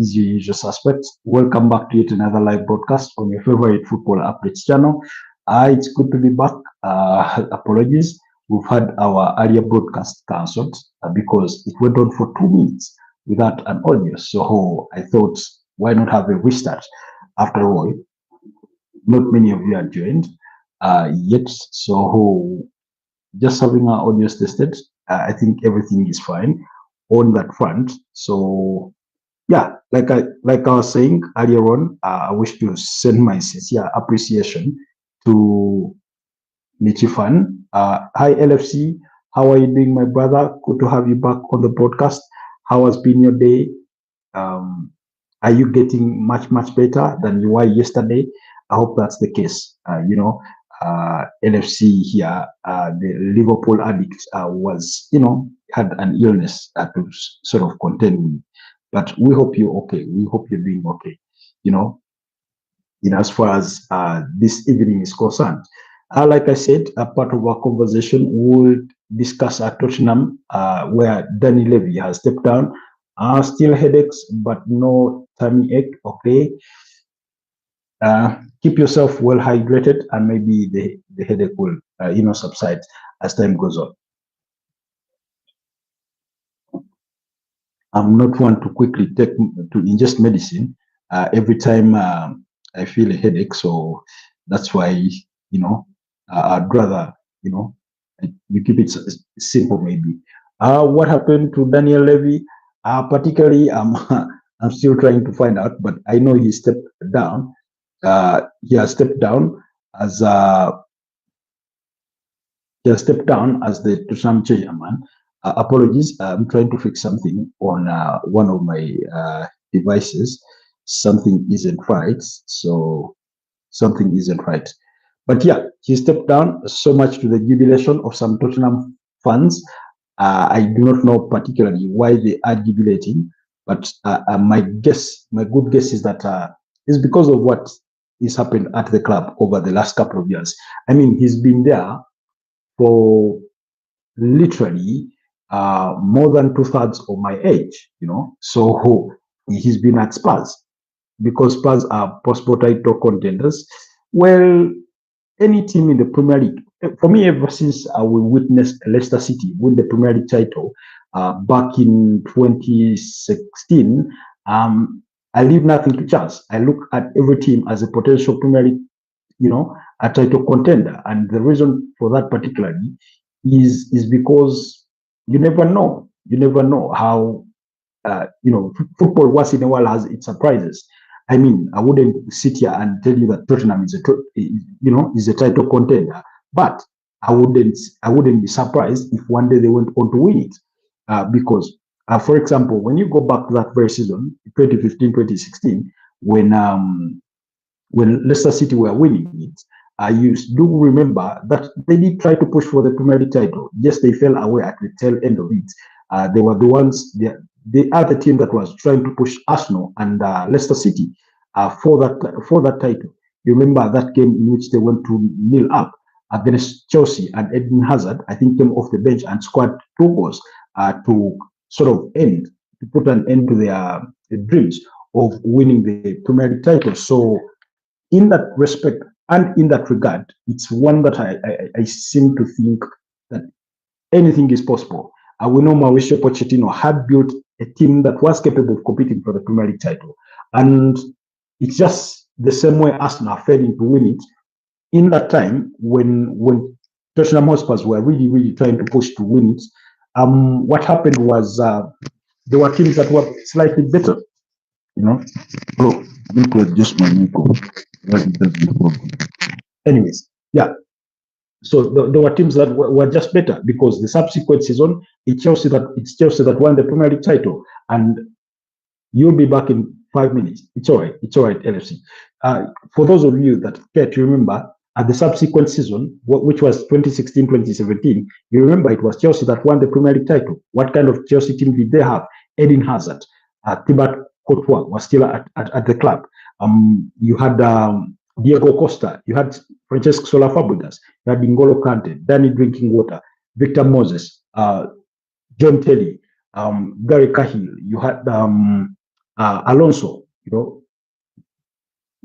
is your usual suspect. Welcome back to yet another live broadcast on your favorite football updates channel. It's good to be back. Apologies. We've had our earlier broadcast cancelled because it went on for 2 minutes without an audio. So I thought, why not have a restart? After all, not many of you are joined yet. So just having our audios tested, I think everything is fine on that front. So yeah, like I was saying earlier on, I wish to send my sincere appreciation to Nichifan. Hi LFC, how are you doing, my brother? Good to have you back on the broadcast. How has been your day? Are you getting much better than you were yesterday? I hope that's the case. LFC here, the Liverpool addict was, had an illness to sort of contend with. But we hope you're okay. We hope you're doing okay. In as far as this evening is concerned. Like I said, a part of our conversation, we'll discuss Tottenham, where Danny Levy has stepped down. Still headaches, but no tummy ache. Okay. Keep yourself well hydrated, and maybe the headache will, subside as time goes on. I'm not one to quickly ingest medicine every time I feel a headache. So that's why, I'd rather, you keep it simple maybe. What happened to Daniel Levy? Particularly, I'm still trying to find out, but I know he stepped down. He has stepped down as the Tottenham chairman. Apologies, I'm trying to fix something on one of my devices. Something isn't right, so something isn't right. But yeah, he stepped down, so much to the jubilation of some Tottenham fans. I do not know particularly why they are jubilating, but my good guess is that it's because of what has happened at the club over the last couple of years. I mean, he's been there for literally more than 2/3 of my age, so he's been at Spurs, because Spurs are possible title contenders. Well, any team in the Premier League, for me, ever since we witnessed Leicester City win the Premier League title back in 2016, I leave nothing to chance. I look at every team as a potential Premier League, a title contender, and the reason for that particularly is because you never know. You never know how football once in a while has its surprises. I mean, I wouldn't sit here and tell you that Tottenham is a title contender, but I wouldn't be surprised if one day they went on to win it. Because, for example, when you go back to that very season, 2015-2016, when Leicester City were winning it, you do remember that they did try to push for the Premier League title. Yes, they fell away at the tail end of it. They were the ones, the other team that was trying to push Arsenal and Leicester City for that title. You remember that game in which they went to 0 up against Chelsea, and Eden Hazard, I think, came off the bench and scored 2 goals to sort of put an end to their dreams of winning the Premier League title. So in that respect and in that regard, it's one that I seem to think that anything is possible. We know Mauricio Pochettino had built a team that was capable of competing for the Premier League title, and it's just the same way Arsenal failing to win it in that time when Tottenham Hotspurs were really trying to push to win it. What happened was there were teams that were slightly better, Oh, it was just my micro. Anyways, yeah. So there were teams that were just better, because the subsequent season, it's Chelsea that won the Premier League title, and you'll be back in 5 minutes. It's all right, LFC. For those of you that care to remember, at the subsequent season, which was 2016-2017, you remember it was Chelsea that won the Premier League title. What kind of Chelsea team did they have? Eden Hazard, Thibaut Courtois was still at the club. You had Diego Costa, you had Francesco Sola Fabregas, you had N'Golo Kante, Danny Drinkwater, Victor Moses, John Terry, Gary Cahill, you had Alonso,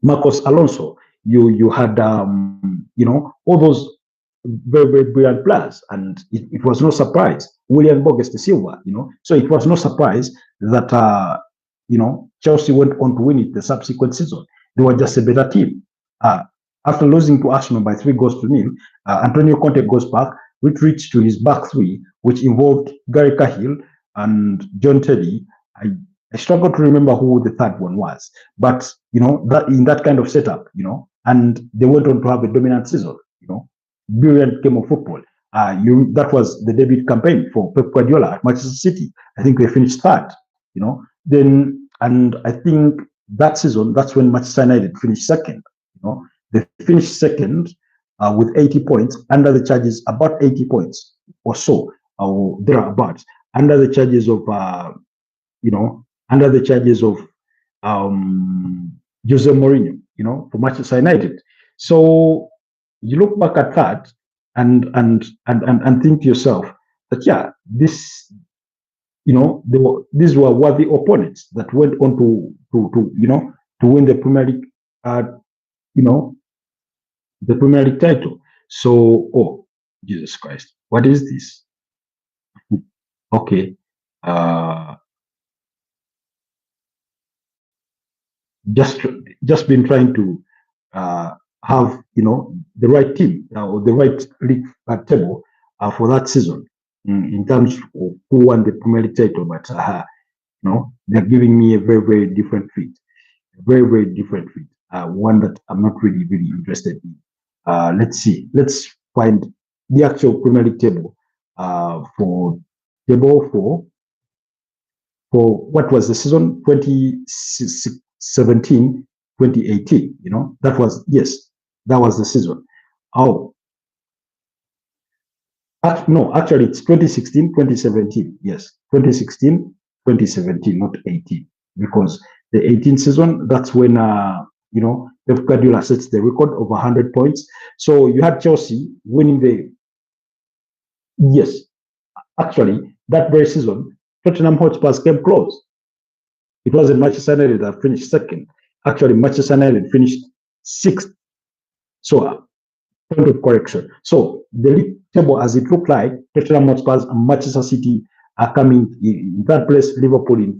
Marcos Alonso. You had all those very, very brilliant players, and it was no surprise. William Borges de Silva, so it was no surprise that Chelsea went on to win it the subsequent season. They were just a better team. After losing to Arsenal by 3-0, Antonio Conte goes back, retreats to his back three, which involved Gary Cahill and John Terry. I struggle to remember who the third one was, but that in that kind of setup, and they went on to have a dominant season. Brilliant game of football. That was the debut campaign for Pep Guardiola at Manchester City. I think they finished third. Then, and I think that season, that's when Manchester United finished second. They finished second with 80 points under the charges, about 80 points or so, or thereabouts, under the charges of Jose Mourinho, for Manchester United. So you look back at that and think to yourself that these were worthy opponents that went on to win the Premier League, the Premier League title. So, oh Jesus Christ, what is this? Okay, just been trying to have the right team or the right league table for that season in terms of who won the Premier League title, but they're giving me a very, very different fit, very, very different fit, one that I'm not really interested in. Let's find the actual Premier League table for what was the season 2017, 2018. That was the season. Oh, no, actually it's 2016, 2017. Yes, 2016, 2017, not 18, because the 18 season, that's when Pep Guardiola sets the record of 100 points. So you had Chelsea winning actually that very season, Tottenham Hotspurs came close. It wasn't Manchester United that finished second. Actually, Manchester United finished sixth. So, point of correction. So, the league table, as it looked like, Tottenham Hotspurs and Manchester City are coming in third place. Liverpool in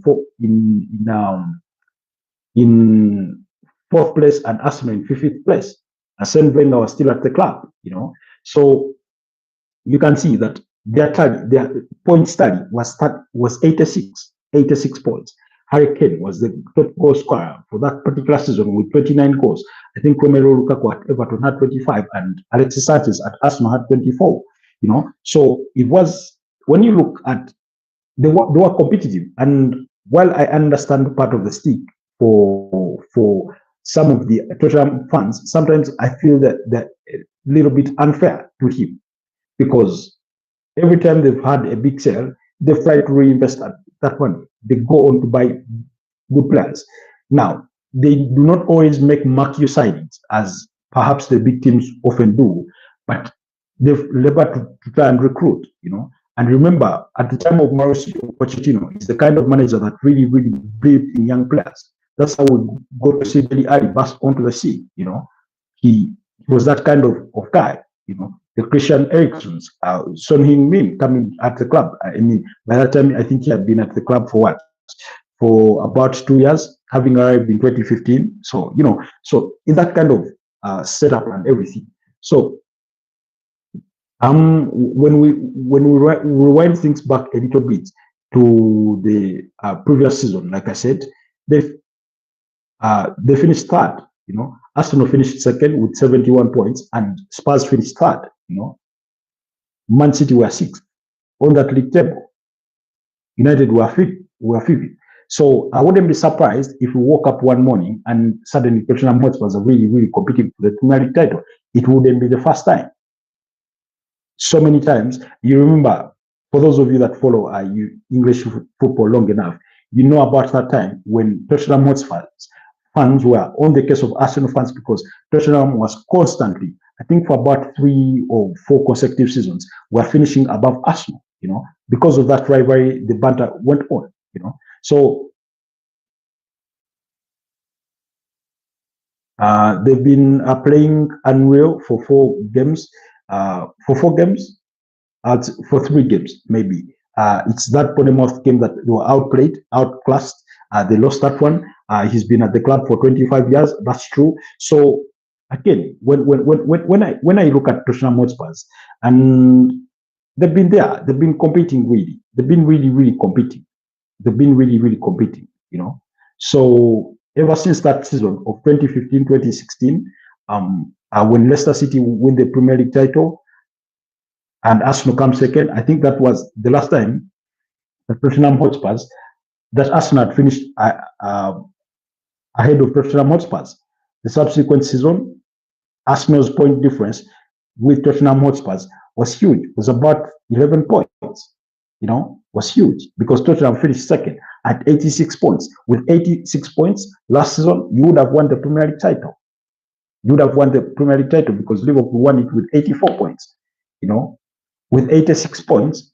fourth place, and Arsenal in fifth place. Arsene Wenger was still at the club. So you can see that their point tally was 86 points. Harry Kane was the top goal scorer for that particular season with 29 goals. I think Romelu Lukaku at Everton had 25, and Alexis Sanchez at Arsenal had 24. So it was, when you look at, they were competitive. And while I understand part of the stick for some of the Tottenham fans, sometimes I feel that they're a little bit unfair to him, because every time they've had a big sale, they try to reinvest that money. They go on to buy good players. Now, they do not always make marquee signings, as perhaps the big teams often do, but they've labored to try and recruit, And remember, at the time of Mauricio Pochettino, he's the kind of manager that really, really believed in young players. That's how we got to see Dele Alli burst onto the scene. He was that kind of guy. The Christian Eriksen's, Son Heung-min coming at the club. I mean, by that time, I think he had been at the club for about 2 years, having arrived in 2015. So, so in that kind of setup and everything. So, when we rewind things back a little bit to the previous season, like I said, they finished third. Arsenal finished second with 71 points, and Spurs finished third. Man City were sixth on that league table. United were fifth. So I wouldn't be surprised if we woke up one morning and suddenly Tottenham Hotspur was really, really competing for the Premier League title. It wouldn't be the first time. So many times, you remember, for those of you that follow English football long enough, you know about that time when Tottenham Hotspur fans were on the case of Arsenal fans, because Tottenham was constantly, I think for about 3 or 4 consecutive seasons, were finishing above Arsenal, because of that rivalry, the banter went on, So They've been playing unreal for 4 games. For 3 games, maybe. It's that Bournemouth game that they were outplayed, outclassed. They lost that one. He's been at the club for 25 years. That's true. So again, when I look at Tottenham Hotspurs, and they've been there, they've been competing really. They've been really competing. They've been really competing. So ever since that season of 2015-2016, when Leicester City win the Premier League title and Arsenal come second, I think that was the last time that Tottenham Hotspurs, that Arsenal had finished ahead of Tottenham Hotspurs. The subsequent season, Arsenal's point difference with Tottenham Hotspurs was huge. It was about 11 points. Was huge because Tottenham finished second at 86 points. With 86 points last season, you would have won the Premier League title. You would have won the Premier League title because Liverpool won it with 84 points. With 86 points,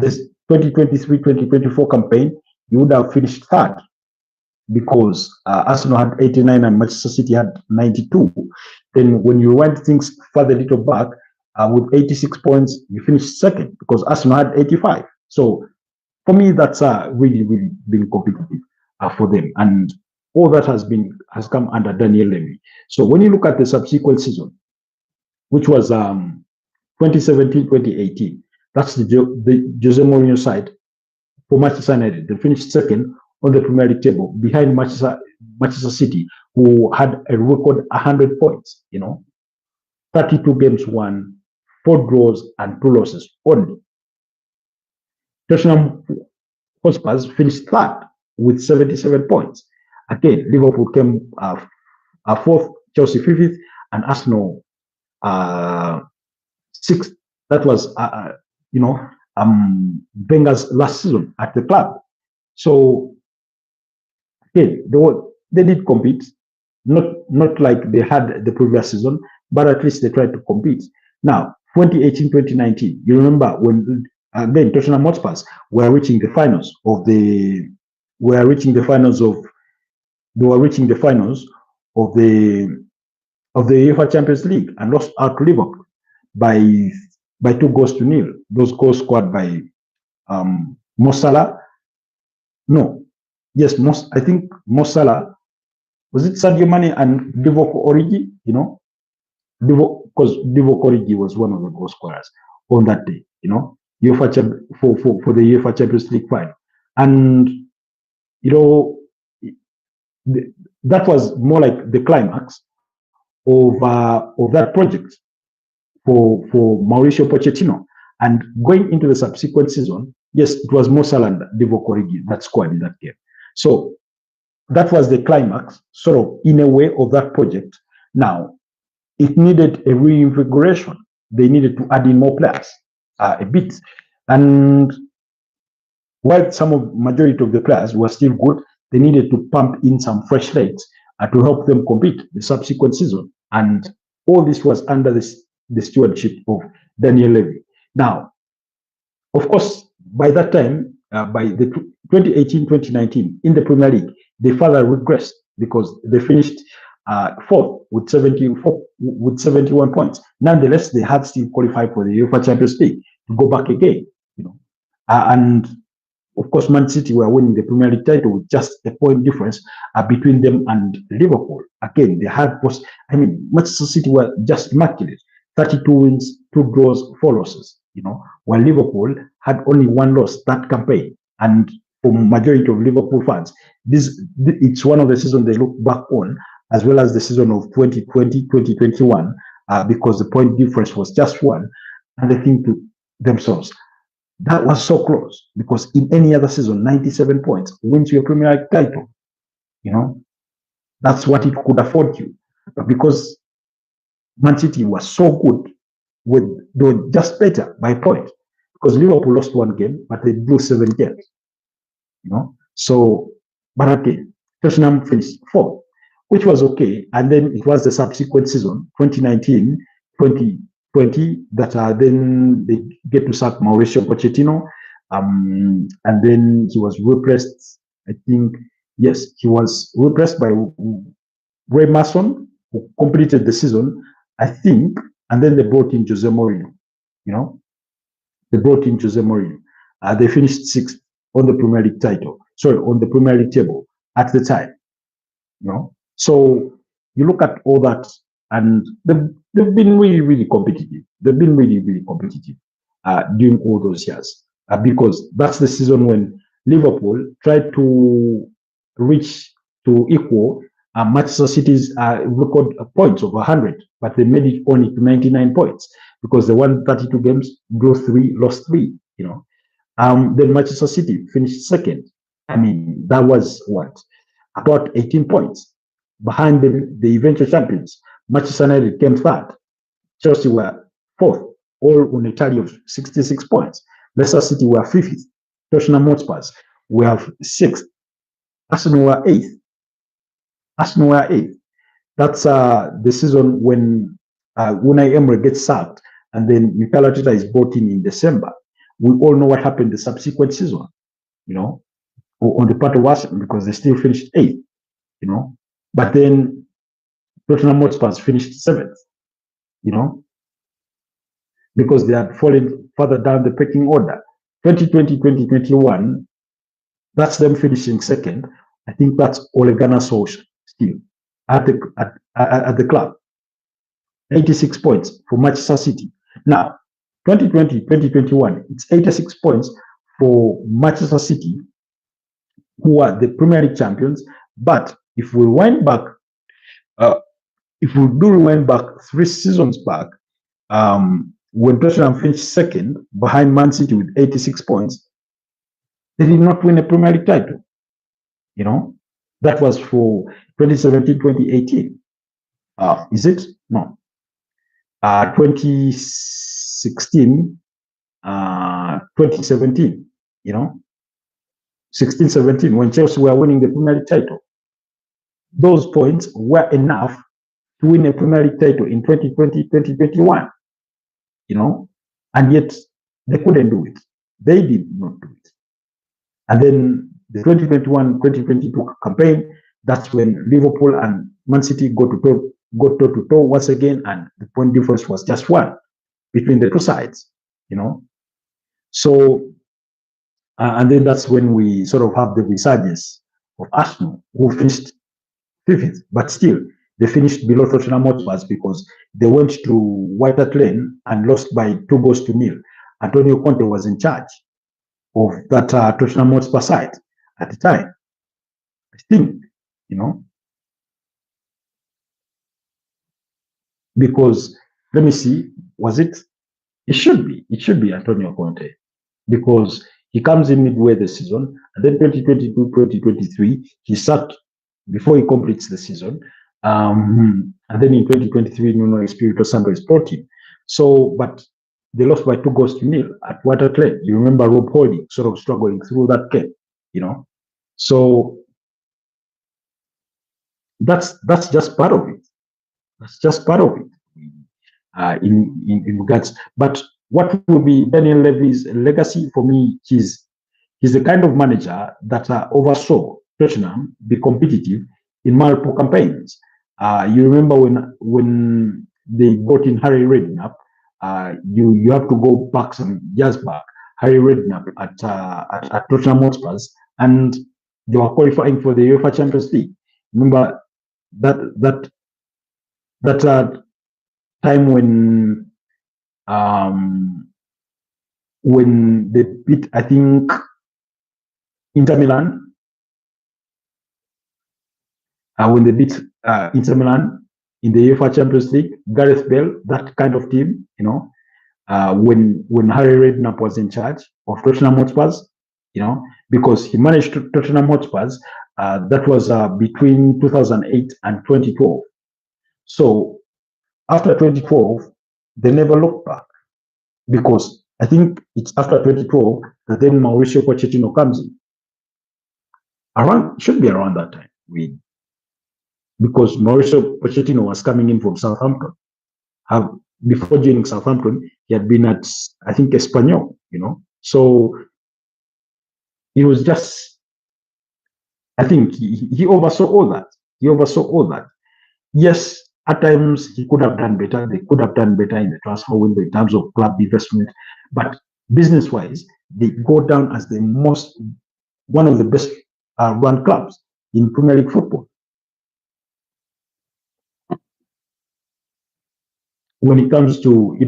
this 2023-2024 campaign, you would have finished third because Arsenal had 89 and Manchester City had 92. Then when you wind things further a little back, with 86 points, you finished second because Arsenal had 85. So for me, that's really been competitive for them. And all that has come under Daniel Levy. So when you look at the subsequent season, which was 2017-2018, that's the Jose Mourinho side for Manchester United. They finished second on the Premier League table behind Manchester City, who had a record 100 points, 32 games won, 4 draws and 2 losses only. Tottenham Hotspurs finished third with 77 points. Again, Liverpool came fourth, Chelsea fifth, and Arsenal sixth. That was, Wenger's last season at the club. So again, they did compete, not like they had the previous season, but at least they tried to compete. Now, 2018-2019, you remember when again Tottenham Hotspurs were reaching the finals of the UEFA Champions League and lost out to Liverpool by 2-0. Those goals scored by Mo Salah. No, yes, I think Mo Salah. Was it Sadio Mane and Divock Origi? Because Divock Origi was one of the goal scorers on that day. For the UEFA Champions League final, and that was more like the climax of that project for Mauricio Pochettino. And going into the subsequent season, yes, it was Mo Salah and Divock Origi that scored in that game. So that was the climax, sort of in a way, of that project. Now, it needed a reinvigoration. They needed to add in more players a bit. And while majority of the players were still good, they needed to pump in some fresh legs to help them compete the subsequent season. And all this was under the stewardship of Daniel Levy. Now, of course, by that time, by the 2018-2019 in the Premier League, they further regressed because they finished fourth with 71 points. Nonetheless, they had still qualified for the UEFA Champions League to go back again. And of course, Man City were winning the Premier League title with just a point difference between them and Liverpool. Again, they had Manchester City were just immaculate. 32 wins, 2 draws, 4 losses. While Liverpool had only 1 loss that campaign. And for majority of Liverpool fans, it's one of the seasons they look back on, as well as the season of 2020-2021, because the point difference was just 1, and they think to themselves, that was so close, because in any other season, 97 points wins your Premier League title. That's what it could afford you. But because Man City was so good, they were just better by point, because Liverpool lost 1 game, but they drew 7 games. So, but again, Tottenham finished 4th, which was okay. And then it was the subsequent season, 2019-2020, that then they get to sack Mauricio Pochettino, and then he was replaced. I think, yes, he was replaced by Ray Mason, who completed the season, I think, and then they brought in Jose Mourinho. You know, they brought in Jose Mourinho. They finished sixth on the Premier League title. Sorry, on the Premier League table at the time. You know, so you look at all that, and they've been really, really competitive. They've been really, really competitive during all those years because that's the season when Liverpool tried to reach to equal Manchester City's record points of 100, but they made it only to 99 points because they won 32 games, drew 3, lost 3. You know, then Manchester City finished second. I mean, that was what, about 18 points behind the eventual champions. Manchester United came third. Chelsea were fourth, all on a tally of 66 points. Leicester City were fifth. Tottenham Hotspur were sixth. Arsenal were eighth. That's the season when Unai Emery gets sacked, and then Mikel Arteta is brought in December. We all know what happened the subsequent season, you know, on the part of Arsenal, because they still finished eighth, you know. But then Tottenham Hotspur finished seventh, you know, because they had fallen further down the pecking order. 2020, 2021, that's them finishing second. I think that's Ole Gunnar Solskjaer still at the club. 86 points for Manchester City. Now, 2020, 2021, it's 86 points for Manchester City, who are the Premier League champions. But if we rewind back, if we do rewind back 3 seasons back, when Tottenham finished second behind Man City with 86 points, they did not win a Premier League title. You know, that was for 2017, 2018. Is it? No. 2016, 2017, you know, 16, 17, when Chelsea were winning the Premier League title. Those points were enough to win a Premier League title in 2020, 2021, you know, and yet they couldn't do it. They did not do it. And then the 2021-2022 campaign, that's when Liverpool and Man City go toe-to-toe once again, and the point difference was just 1 between the 2 sides, you know. So, and then that's when we sort of have the resurgence of Arsenal, who finished 5th, but still, they finished below Tottenham Hotspur because they went to White Hart Lane and lost by 2-0. Antonio Conte was in charge of that Tottenham Hotspur side at the time. I think, you know, because let me see, was it? It should be Antonio Conte, because he comes in midway the season, and then 2022-2023 he sacked before he completes the season, and then in 2023 Nuno Espirito Santo is brought in. So, but they lost by 2-0 at White Hart Lane. You remember Rob Holding sort of struggling through that game, you know. So that's just part of it. That's just part of it in regards. But what will be Daniel Levy's legacy for me? He's the kind of manager that oversaw Tottenham be competitive in multiple campaigns. You remember when they brought in Harry Redknapp. You have to go back some years back. Harry Redknapp at Tottenham Hotspur, and they were qualifying for the UEFA Champions League. Remember that time when they beat, I think, Inter Milan. When they beat Inter Milan in the UEFA Champions League, Gareth Bale, that kind of team, you know, when Harry Redknapp was in charge of Tottenham Hotspur, you know, because he managed Tottenham Hotspur, that was between 2008 and 2012. So after 2012, they never looked back, because I think it's after 2012 that then Mauricio Pochettino comes in. Should be around that time, because Mauricio Pochettino was coming in from Southampton. Before joining Southampton, he had been at, I think, Espanyol, you know. So it was just, I think he oversaw all that. Yes, at times he could have done better. They could have done better in the transfer window in terms of club investment. But business-wise, they go down as the one of the best run clubs in Premier League football. When it comes to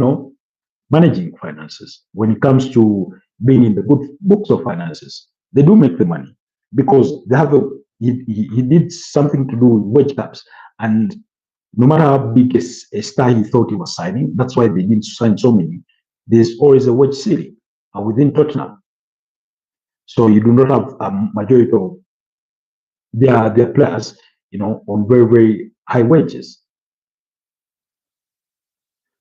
managing finances, when it comes to being in the good books of finances, they do make the money because they have he did something to do with wage caps, and no matter how big a star he thought he was signing, that's why they didn't sign so many. There's always a wage ceiling within Tottenham, so you do not have a majority of their players, on very very high wages.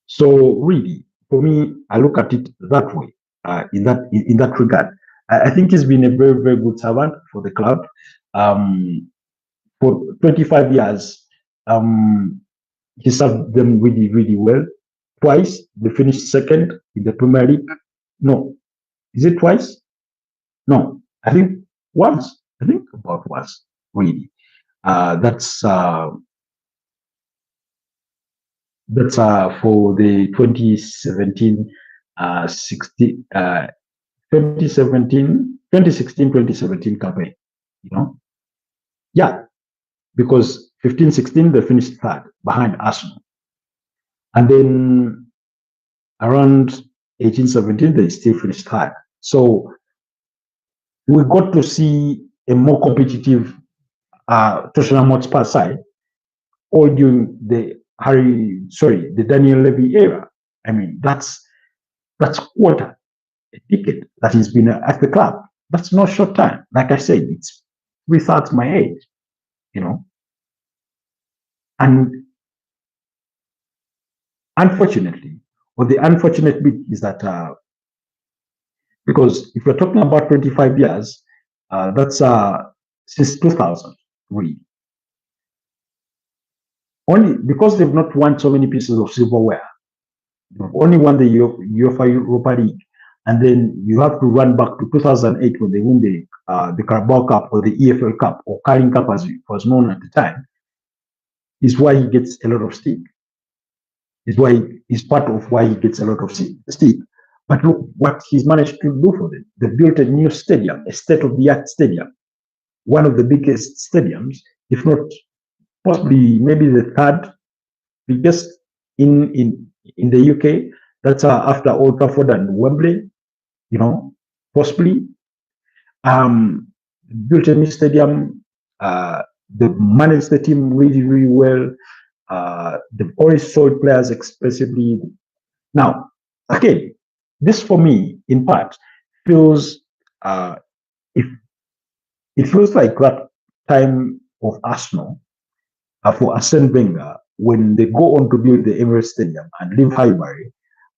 So really, for me, I look at it that way. In that regard, I think he's been a very very good servant for the club. Um, for 25 years, um, he served them really really well. Twice they finished second in the Premier League. No, is it twice? No, I think once. I think about once. Really, that's for the 2017 16 2016-2017 campaign. Yeah, because 15-16 they finished third behind Arsenal, and then around 18-17 they still finished third. So we got to see a more competitive Tottenham Hotspur side all during the Daniel Levy era. I mean, that's quarter a decade that he's been at the club. That's not short time. Like I said, it's 3/3 my age, And unfortunately, or the unfortunate bit is that because if we're talking about 25 years, that's since 2000, really. Only because they've not won so many pieces of silverware. They've only won the UEFA Europa League, and then you have to run back to 2008 when they win the Carabao Cup or the EFL Cup or Carling Cup as it was known at the time. Is why he gets a lot of stick. Is part of why he gets a lot of stick. But look what he's managed to do for them. They built a new stadium, a state-of-the-art stadium, one of the biggest stadiums, if not possibly maybe the third biggest in the UK. That's after Old Trafford and Wembley, possibly. Built a new stadium. They managed the team really, really well. They've always sold players expressively. Now, again, this for me, in part, feels if it feels like that time of Arsenal for Arsene Wenger when they go on to build the Emirates Stadium and leave Highbury,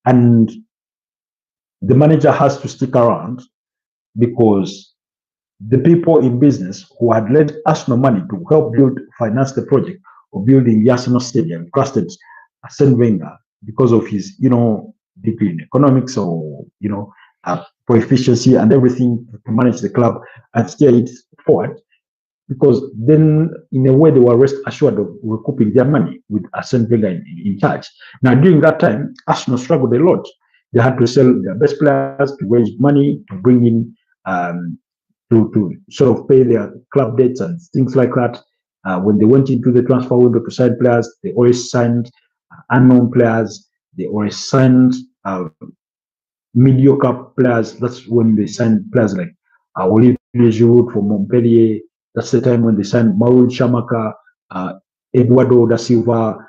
and the manager has to stick around because the people in business who had lent Arsenal money to help finance the project of building the Arsenal Stadium trusted Arsene Wenger because of his, degree in economics or, for efficiency and everything to manage the club and steer it forward. Because then, in a way, they were rest assured of recouping their money with Arsene Wenger in charge. Now, during that time, Arsenal struggled a lot. They had to sell their best players to raise money to bring in to sort of pay their club debts and things like that. When they went into the transfer window to sign players, they always signed unknown players. They always signed mediocre players. That's when they signed players like Olivier Giroud from Montpellier. That's the time when they signed Marouane Shamaka, Eduardo da Silva.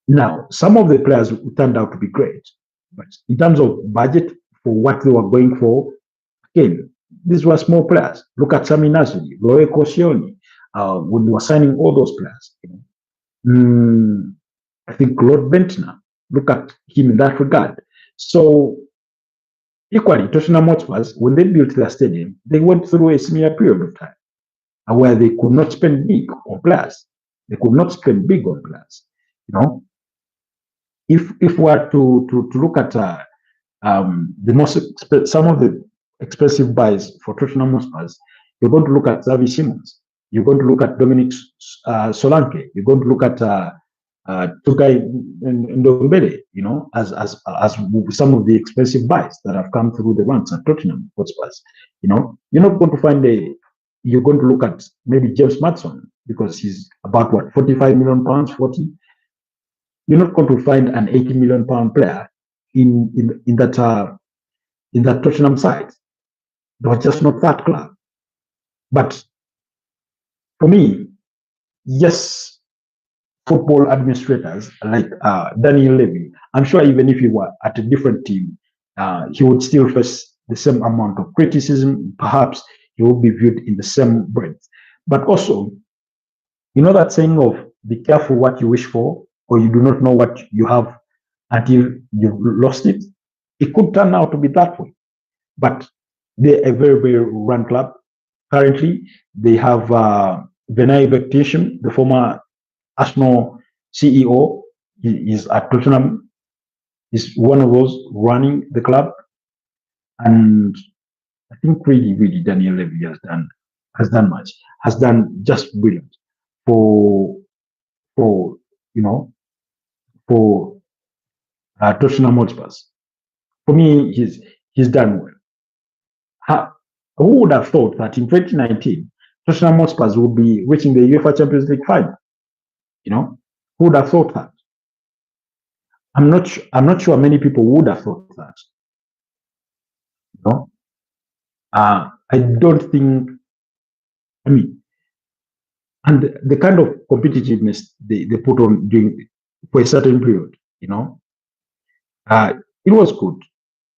Now, some of the players turned out to be great, but in terms of budget for what they were going for, again, these were small players. Look at Sami Nasri, Loe Koscielny, when they were signing all those players. I think Claude Bentner, look at him in that regard. So, equally, Tottenham Hotspur, when they built their stadium, they went through a similar period of time where they could not spend big on players. They could not spend big on players. If we are to look at some of the expensive buys for Tottenham Hotspur, you're going to look at Xavi Simons. You're going to look at Dominic Solanke. You're going to look at Tukai Ndombele, as some of the expensive buys that have come through the ranks at Tottenham Hotspurs. You're not going to find you're going to look at maybe James Maddison because he's about what, 45 million pounds, 40. You're not going to find an 80 million pound player in that Tottenham side. They were just not that club. But for me, yes, football administrators like Daniel Levy, I'm sure even if he were at a different team, he would still face the same amount of criticism. Perhaps he will be viewed in the same breath. But also, that saying of be careful what you wish for, or you do not know what you have until you've lost it. It could turn out to be that way. But they're a very, very run club. Currently, they have Bayer Leverkusen, the former Arsenal CEO. He is at Tottenham. He's one of those running the club. And I think really, really Daniel Levy has done just brilliant for Tottenham Hotspurs. For me, he's done well. Who would have thought that in 2019 Tottenham Hotspurs would be reaching the UEFA Champions League final? Who would have thought that? I'm not sure many people would have thought that. I don't think. And the kind of competitiveness they put on for a certain period, it was good.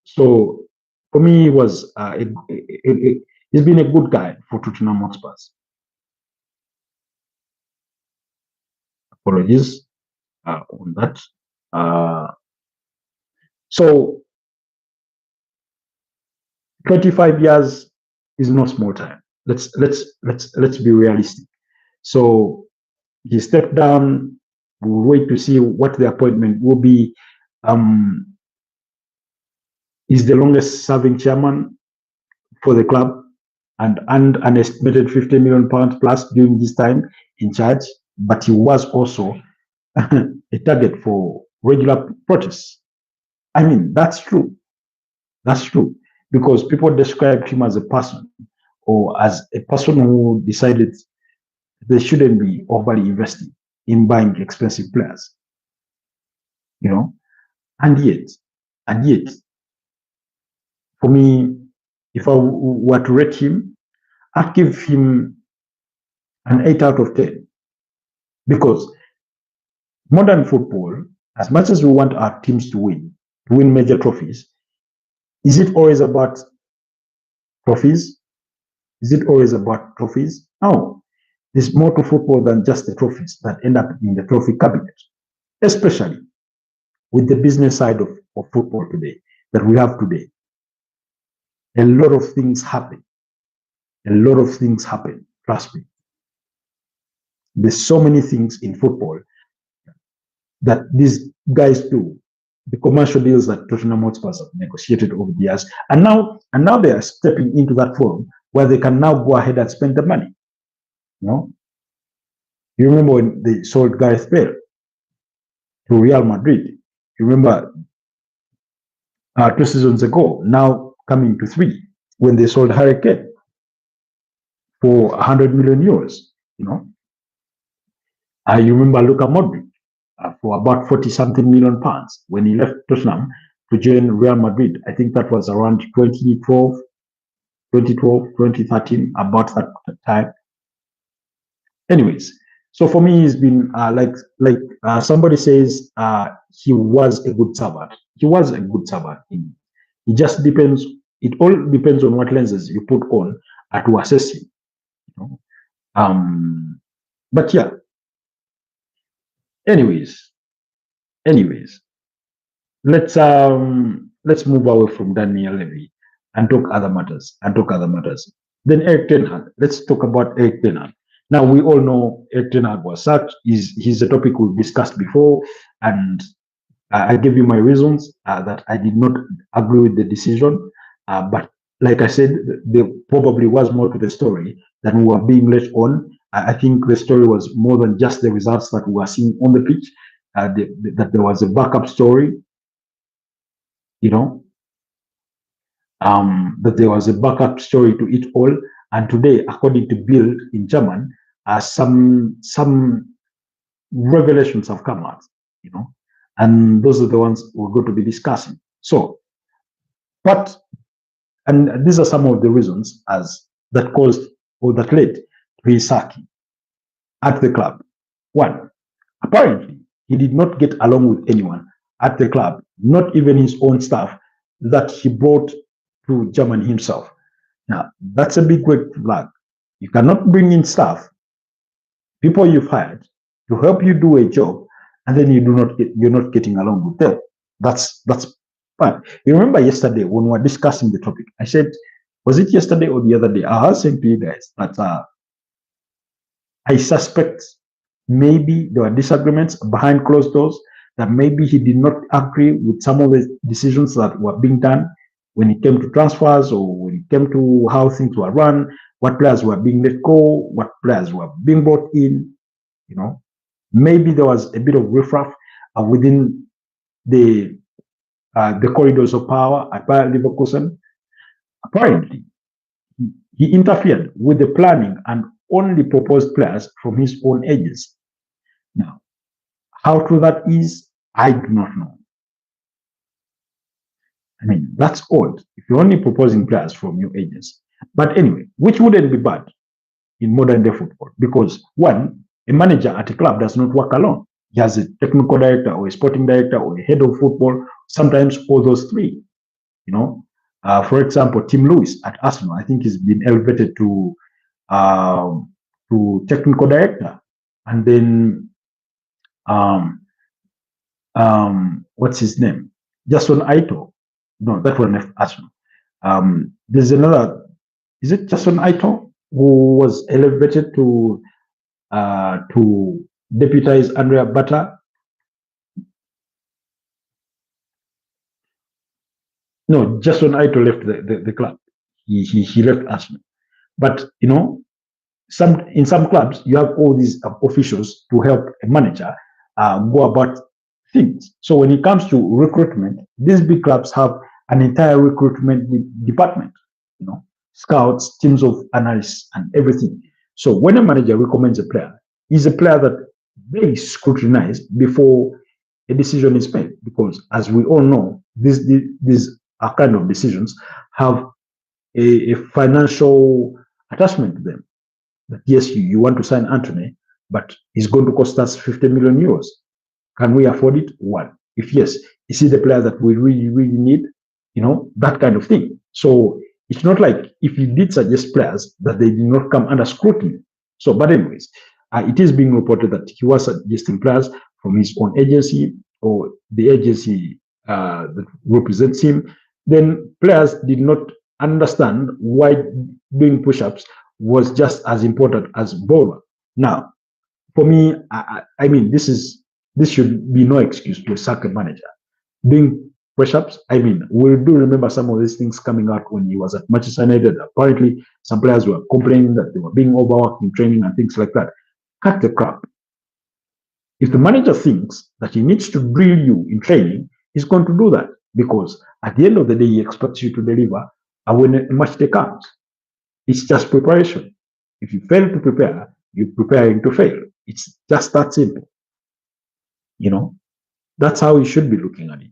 So for me, he's been a good guy for Tottenham Hotspurs. Apologies on that. So 25 years is no small time. Let's be realistic. So he stepped down. We'll wait to see what the appointment will be. He's the longest serving chairman for the club and earned an estimated 50 million pounds plus during this time in charge. But he was also a target for regular protests. That's true. That's true. Because people described him as a person or as a person who decided they shouldn't be overly investing in buying expensive players. And yet, for me, if I were to rate him, I'd give him an 8 out of 10. Because modern football, as much as we want our teams to win major trophies, is it always about trophies? Is it always about trophies? No. There's more to football than just the trophies that end up in the trophy cabinet, especially with the business side of football today that we have today. A lot of things happen. Trust me. There's so many things in football that these guys do. The commercial deals that Tottenham Hotspurs have negotiated over the years, and now they are stepping into that forum where they can now go ahead and spend the money. You remember when they sold Gareth Bale to Real Madrid? You remember 2 seasons ago, now coming to 3, when they sold Harry Kane for 100 million euros. You remember Luka Modric for about 40-something million pounds when he left Tottenham to join Real Madrid. I think that was around 2012, 2013, about that time. Anyways, so for me, he's been like somebody says, he was a good servant. He was a good servant. It just depends. It all depends on what lenses you put on to assess him. But yeah. Anyways, let's move away from Daniel Levy and talk other matters. Then Eric Ten Hag. Let's talk about Eric Ten Hag. Now we all know Eric Ten Hag was sacked. He's a topic we've discussed before, and I gave you my reasons that I did not agree with the decision. But like I said, there probably was more to the story than we were being let on. I think the story was more than just the results that we were seeing on the pitch, that there was a backup story, you know, that there was a backup story to it all. And today, according to Bild in German, some revelations have come out, you know, and those are the ones we're going to be discussing. So, and these are some of the reasons that caused or that led to his sacking at the club. One, apparently, he did not get along with anyone at the club, not even his own staff that he brought to Germany himself. Now, that's a big red flag. You cannot bring in staff, people you've hired, to help you do a job, and then you're not getting along with them. That's fine. You remember yesterday when we were discussing the topic, I said, was it yesterday or the other day? I was saying to you guys that I suspect maybe there were disagreements behind closed doors, that maybe he did not agree with some of the decisions that were being done when it came to transfers, or when it came to how things were run, what players were being let go, what players were being brought in, you know. Maybe there was a bit of riffraff within the corridors of power at Bayer Leverkusen. Apparently, he interfered with the planning and only proposed players from his own agency. Now, how true that is, I do not know. I mean, that's odd if you're only proposing players from your agency. But anyway, which wouldn't be bad in modern day football, because one, a manager at a club does not work alone. He has a technical director or a sporting director or a head of football, sometimes all those three, you know. For example, Tim Lewis at Arsenal, I think he's been elevated to technical director. And then what's his name? Jason Aito. No, that one left Arsenal. There's another, is it Jason Aito, who was elevated to deputize Andrea Bata? No, Jason Aito left the club. He left Arsenal. But you know, in some clubs you have all these officials to help a manager go about things. So when it comes to recruitment, these big clubs have an entire recruitment department, you know, scouts, teams of analysts, and everything. So when a manager recommends a player, he's a player that they scrutinize before a decision is made, because as we all know, these are kind of decisions have a financial attachment to them. That yes, you want to sign Anthony, but it's going to cost us 50 million euros. Can we afford it? One. If yes, is he the player that we really, really need? You know, that kind of thing. So it's not like if you did suggest players that they did not come under scrutiny. So, but anyways, it is being reported that he was suggesting players from his own agency or the agency that represents him. Then players did not understand why doing push-ups was just as important as bowler. Now, for me, I mean, this should be no excuse to sack a manager. Doing push-ups, I mean, we do remember some of these things coming out when he was at Manchester United. Apparently, some players were complaining that they were being overworked in training and things like that. Cut the crap. If the manager thinks that he needs to drill you in training, he's going to do that, because at the end of the day, he expects you to deliver when a match day comes. It's just preparation. If you fail to prepare, you're preparing to fail. It's just that simple. You know, that's how you should be looking at it.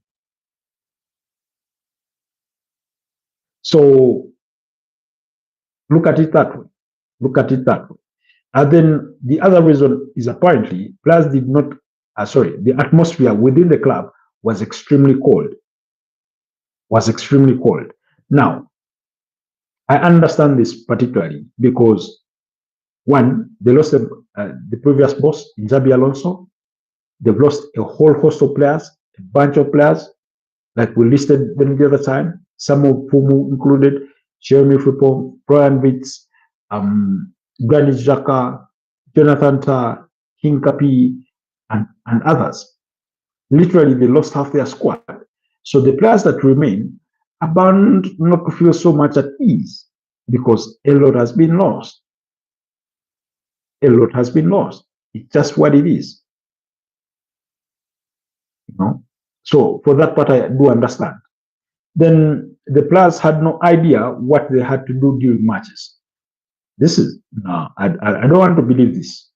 So look at it that way. Look at it that way. And then the other reason is apparently players did not, the atmosphere within the club was extremely cold. Now, I understand this particularly because, one, they lost the previous boss, Xabi Alonso. They've lost a whole host of players, a bunch of players, like we listed them the other time, some of whom included Jeremy Frimpong, Brian Vitz, Granit Xhaka, Jonathan Tah, Hincapié, and others. Literally, they lost half their squad. So the players that remain are bound not to feel so much at ease because a lot has been lost. a lot has been lost. It's just what it is, you know. So for that part, I do understand. Then the players had no idea what they had to do during matches. This is no, I don't want to believe this.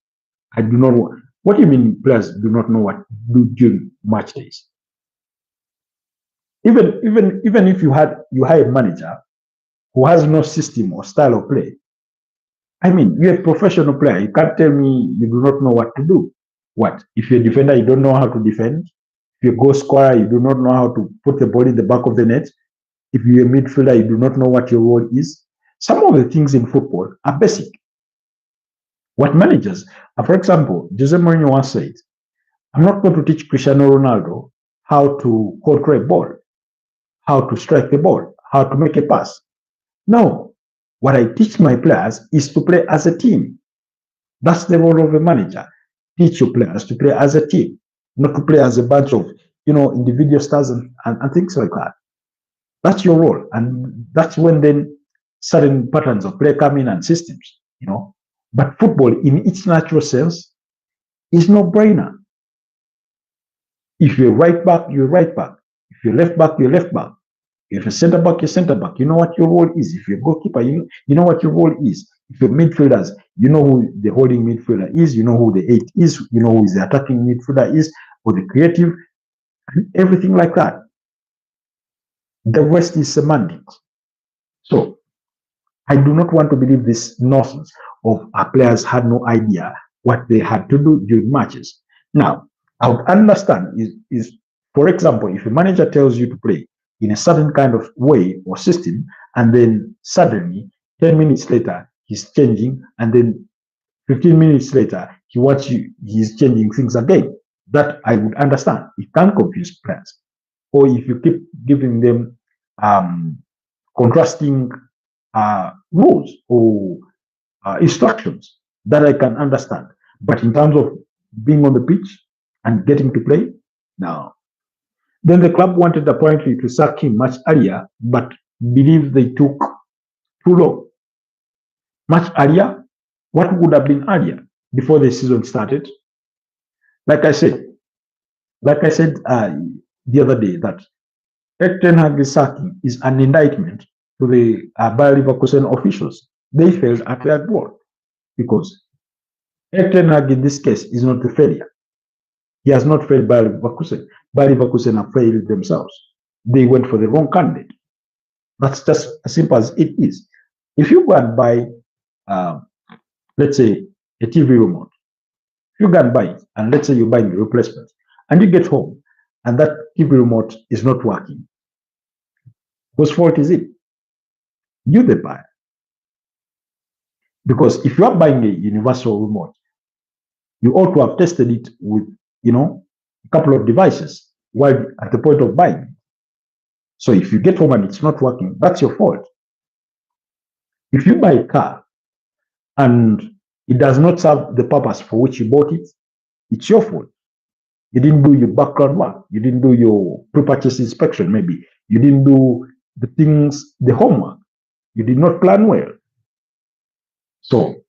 I do not want. What do you mean players do not know what to do during match days? Even if you hire a manager who has no system or style of play, I mean, you're a professional player. You can't tell me you do not know what to do. What? If you're a defender, you don't know how to defend. If you're a goal scorer, you do not know how to put the ball in the back of the net. If you're a midfielder, you do not know what your role is. Some of the things in football are basic. What managers, for example, Jose Mourinho once said, I'm not going to teach Cristiano Ronaldo how to control a ball, how to strike the ball, how to make a pass. No, what I teach my players is to play as a team. That's the role of a manager. Teach your players to play as a team, not to play as a bunch of, individual stars and things like that. That's your role. And that's when then certain patterns of play come in and systems, But football in its natural sense is no brainer. If you're right back, you're right back. If you're left back, you're left back. If you're center back, you're center back. You know what your role is. If you're goalkeeper, you know what your role is. If you're midfielders, you know who the holding midfielder is. You know who the 8 is. You know who the attacking midfielder is, or the creative, and everything like that. The rest is semantics. So I do not want to believe this nonsense of our players had no idea what they had to do during matches. Now, I would understand is for example, if a manager tells you to play in a certain kind of way or system, and then suddenly 10 minutes later he's changing, and then 15 minutes later he's changing things again. That I would understand. It can confuse players. Or if you keep giving them contrasting rules or instructions, that I can understand. But in terms of being on the pitch and getting to play, no. Then the club wanted apparently to sack him much earlier, but believe they took too long. Much earlier? What would have been earlier before the season started? Like I said the other day, that Ten Hag's sacking is an indictment to the Bayer Leverkusen officials. They failed at their work because Ten Hag in this case is not a failure. He has not failed Bayer Leverkusen. Bayer Leverkusen have failed themselves. They went for the wrong candidate. That's just as simple as it is. If you go and buy, let's say, a TV remote, if you go and buy it, and let's say you're buying a replacement, and you get home, and that TV remote is not working, whose fault is it? You, the buyer. Because if you are buying a universal remote, you ought to have tested it with, a couple of devices while at the point of buying it. So if you get home and it's not working, that's your fault. If you buy a car and it does not serve the purpose for which you bought it, it's your fault. You didn't do your background work. You didn't do your pre-purchase inspection, maybe. You didn't do the homework. You did not plan well. So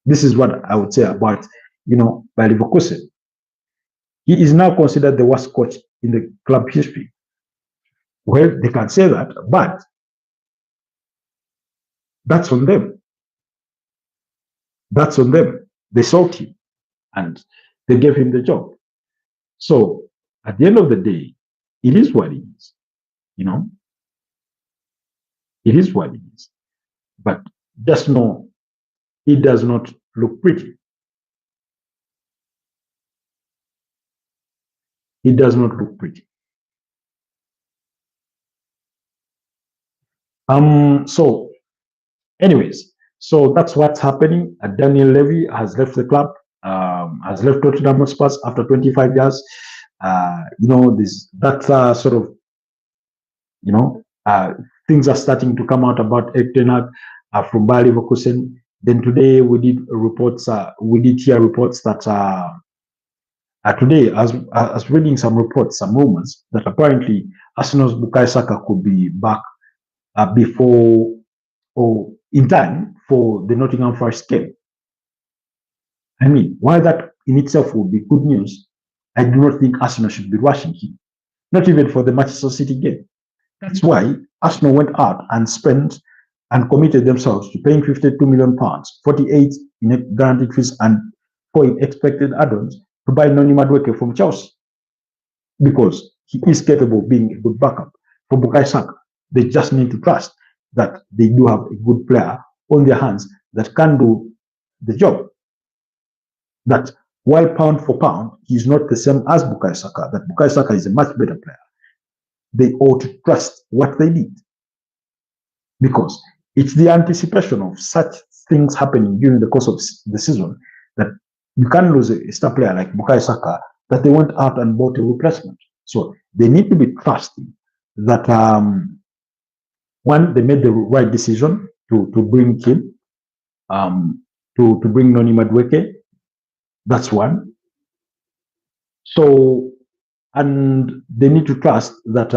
this is what I would say about, Bayer Leverkusen. He is now considered the worst coach in the club history. Well, they can say that, but that's on them. That's on them. They sought him and they gave him the job. So at the end of the day, it is what it is. It is what it is. But just know it does not look pretty. It does not look pretty. So anyways, so that's what's happening. Daniel Levy has left the club, has left Tottenham Hotspur after 25 years. That sort of, things are starting to come out about Ten Hag from Bayer Leverkusen. Then today we did hear reports that today, as reading some reports, some rumors that apparently Arsenal's Bukayo Saka could be back before or in time for the Nottingham Forest game. I mean, while that in itself would be good news, I do not think Arsenal should be rushing him, not even for the Manchester City game. That's why Arsenal went out and spent and committed themselves to paying £52 million, 48 in guaranteed fees, and 4 in expected add-ons to buy Noni Madueke from Chelsea, because he is capable of being a good backup for Bukayo Saka. They just need to trust that they do have a good player on their hands that can do the job. That while pound for pound, he's not the same as Bukayo Saka, that Bukayo Saka is a much better player. They ought to trust what they did, because it's the anticipation of such things happening during the course of the season that you can lose a star player like Bukayo Saka, that they went out and bought a replacement. So they need to be trusting that one, they made the right decision to bring him, to bring Noni Madueke. That's one. So, and they need to trust that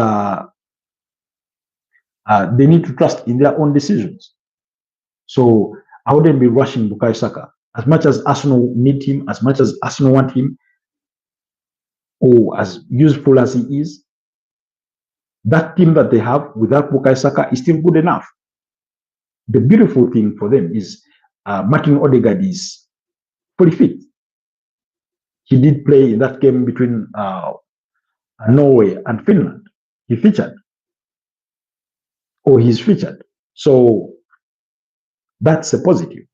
they need to trust in their own decisions. So I wouldn't be rushing Bukayo Saka. As much as Arsenal need him, as much as Arsenal want him, or as useful as he is, that team that they have without Bukayo Saka is still good enough. The beautiful thing for them is Martin Odegaard is fully fit. He did play in that game between Norway and Finland. He featured, or he's featured. So that's a positive.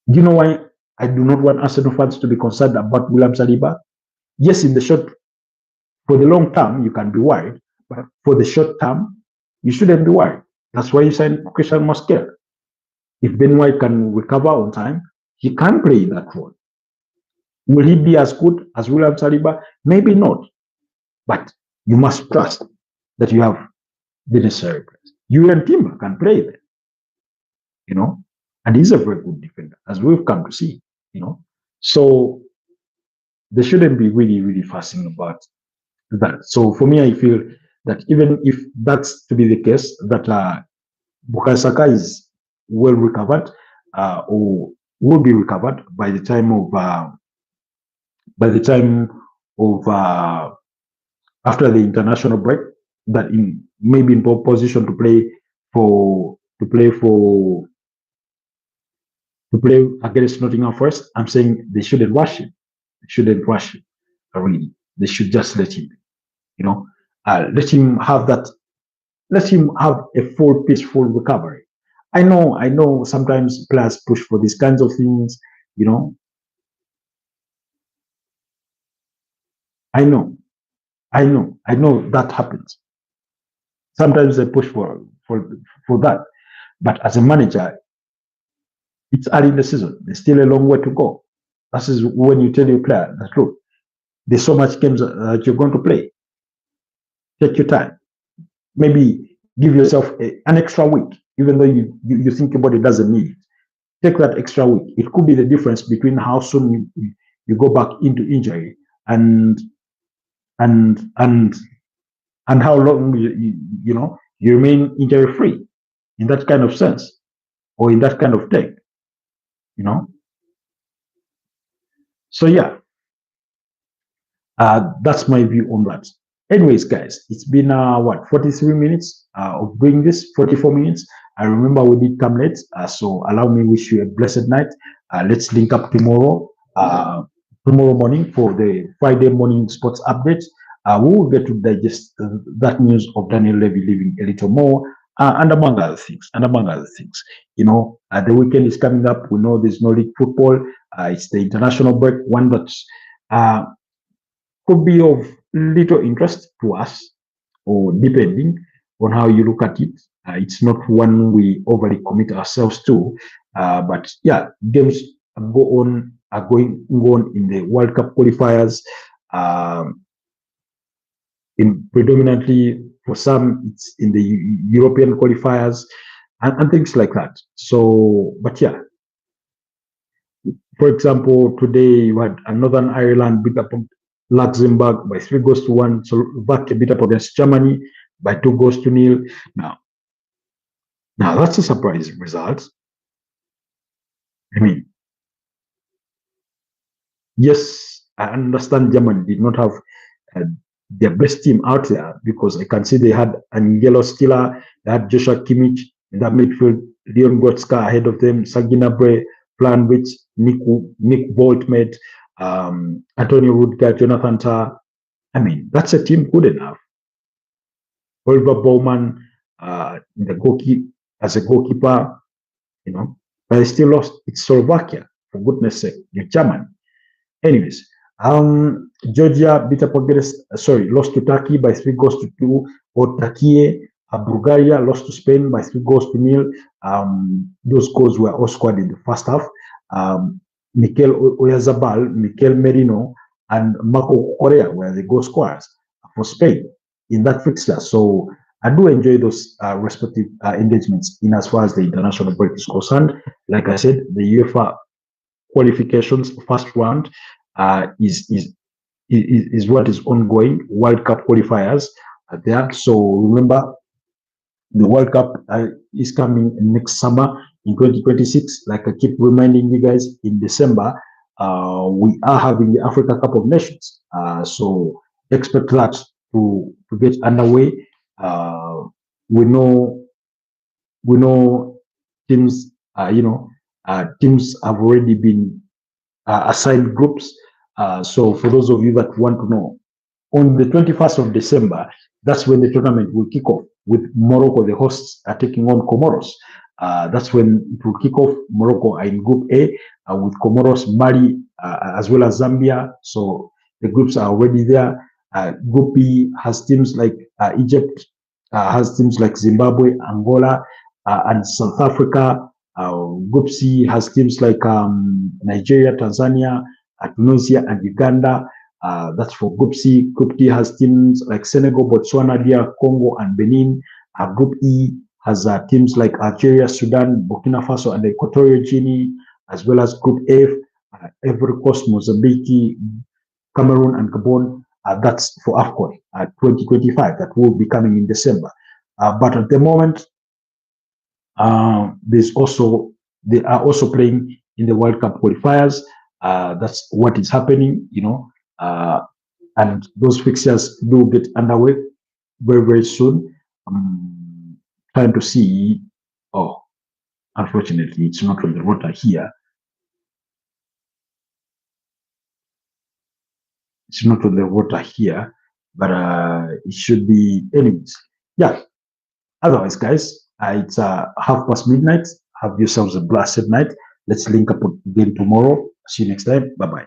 Do you know why I do not want Arsenal fans to be concerned about William Saliba? Yes, in the short, for the long term, you can be worried, but for the short term, you shouldn't be worried. That's why you signed Christian Mosquera. If Ben White can recover on time, he can play that role. Will he be as good as William Saliba? Maybe not. But you must trust that you have the necessary players. Julian Timber can play there, you know, and he's a very good defender, as we've come to see, you know. So they shouldn't be really, really fussing about that. So for me, I feel that even if that's to be the case, that Bukayo Saka is well recovered, or will be recovered by the time of after the international break, that may be in position to play against Nottingham Forest. I'm saying they shouldn't rush him. They shouldn't rush him. Really, they should just let him, you know, let him have that. Let him have a full, peaceful recovery. I know. Sometimes players push for these kinds of things, you know. I know that happens. Sometimes they push for that, but as a manager, it's early in the season. There's still a long way to go. That is when you tell your player that, look, there's so much games that you're going to play. Take your time. Maybe give yourself an extra week, even though you think your body doesn't need it. Take that extra week. It could be the difference between how soon you go back into injury and how long you remain injury free, in that kind of sense, or in that kind of take, you know. So yeah, that's my view on that. Anyways, guys, it's been 43 minutes of doing this, 44 minutes. I remember we did come late, so allow me wish you a blessed night. Let's link up tomorrow morning for the Friday morning sports update. We will get to digest that news of Daniel Levy leaving a little more, and among other things. You know, the weekend is coming up. We know there's no league football. It's the international break, one that could be of little interest to us, or depending on how you look at it. It's not one we overly commit ourselves to, but yeah, games are going on in the World Cup qualifiers. In predominantly for some, it's in the European qualifiers and things like that. So, but yeah, for example, today you had Northern Ireland beat up Luxembourg by 3-1. Slovakia beat up against Germany by 2-0. Now that's a surprise result. I mean, Yes, I understand Germany did not have uh, their best team out there because I can see they had Angelo Stiller, they had Joshua Kimmich in that midfield, Leon Goretzka ahead of them, Sagina Bre, Planwitz, Nick Boltmed, Antonio Rudiger, Jonathan Tah. I mean, that's a team good enough. Oliver Bowman, the goalkeeper, as a goalkeeper, you know, but they still lost. It's Slovakia, for goodness sake, you're Germany. Anyways, Georgia beat up against, lost to Turkey by 3 goals to 2. Or Turkey, Bulgaria lost to Spain by 3 goals to 0. Those goals were all scored in the first half. Mikel Oyarzabal, Mikel Merino, and Marco Correa were the goal scorers for Spain in that fixture. So I do enjoy those respective engagements in as far as the international break is concerned. Like I said, the UEFA qualifications first round is what is ongoing. World Cup qualifiers are there. So remember, the World Cup is coming next summer in 2026. Like I keep reminding you guys, in December, we are having the Africa Cup of Nations. So expect that to get underway. We know we know teams, teams have already been assigned groups. So for those of you that want to know, on the 21st of December, that's when the tournament will kick off, with Morocco, the hosts, are taking on Comoros. That's when it will kick off. Morocco are in Group A with Comoros, Mali, as well as Zambia. So the groups are already there. Group B has teams like Egypt, has teams like Zimbabwe, Angola, and South Africa. Group C has teams like Nigeria, Tanzania, Tunisia, and Uganda. That's for Group C. Group D has teams like Senegal, Botswana, DR Congo, and Benin. Group E has teams like Algeria, Sudan, Burkina Faso, and Equatorial Guinea, as well as Group F, Ivory Coast, Mozambique, Cameroon, and Gabon. That's for AFCON 2025. That will be coming in December. But at the moment, they are also playing in the World Cup qualifiers. That's what is happening, and those fixtures do get underway very, very soon. Trying to see. Oh, unfortunately, it's not on the rota here. It's not on the rota here, but it should be anyways. Yeah. Otherwise, guys, it's midnight. Have yourselves a blessed night. Let's link up again tomorrow. See you next time. Bye bye.